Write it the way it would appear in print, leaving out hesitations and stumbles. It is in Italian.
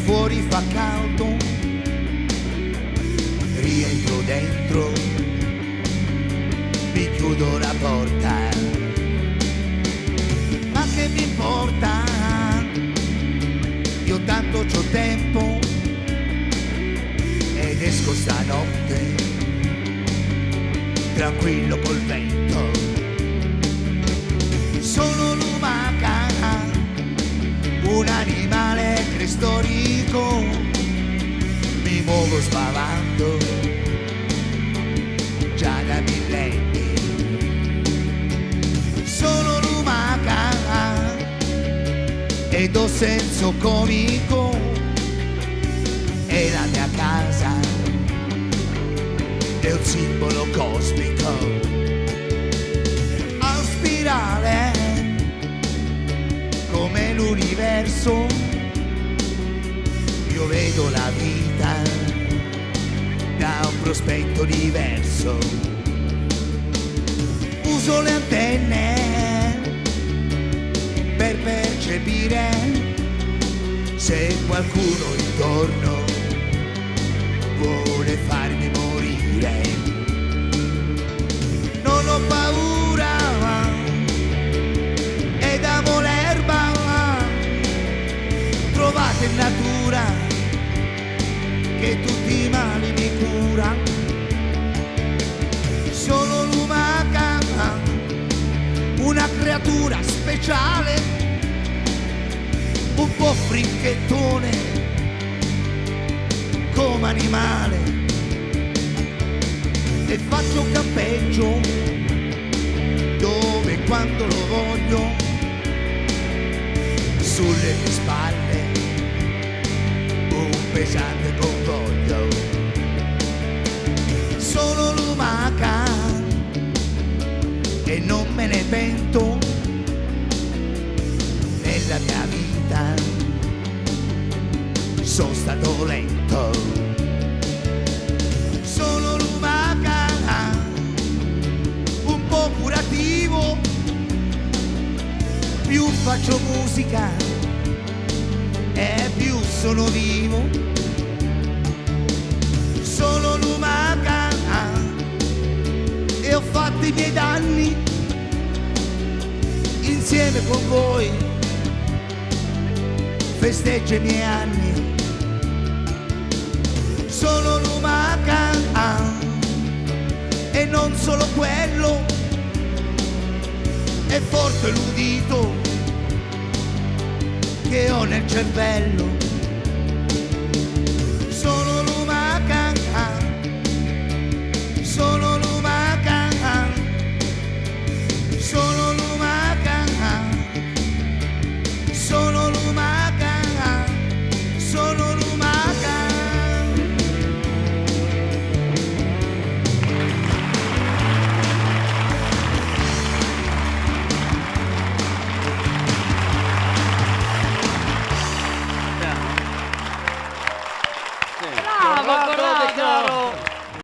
fuori fa caldo, rientro dentro, mi chiudo la porta. Ma che mi importa? Io tanto c'ho tempo ed esco stanotte tranquillo col vento. Sono lumaca, un animale preistorico, mi muovo spavando già da millenni. Sono lumaca ed ho senso comico, e la mia casa è un simbolo cosmico. A spirale come l'universo, io vedo la vita da un prospetto diverso. Uso le antenne per percepire se qualcuno intorno vuole farmi morire. Non ho paura ed amo l'erba trovata in natura che tutti i mali mi cura. Sono lumaca, una creatura speciale, un po' fricchettone come animale, e faccio un campeggio dove quando lo voglio sulle mie spalle un pesante convoglio. Sono lumaca e non me ne pento, nella mia vita sono stato lento. Sono lumaca, un po' curativo, più faccio musica e più sono vivo. Sono lumaca e ho fatto i miei danni insieme con voi, festeggio i miei anni. Sono lumaca e non solo quello, è forte l'udito che ho nel cervello.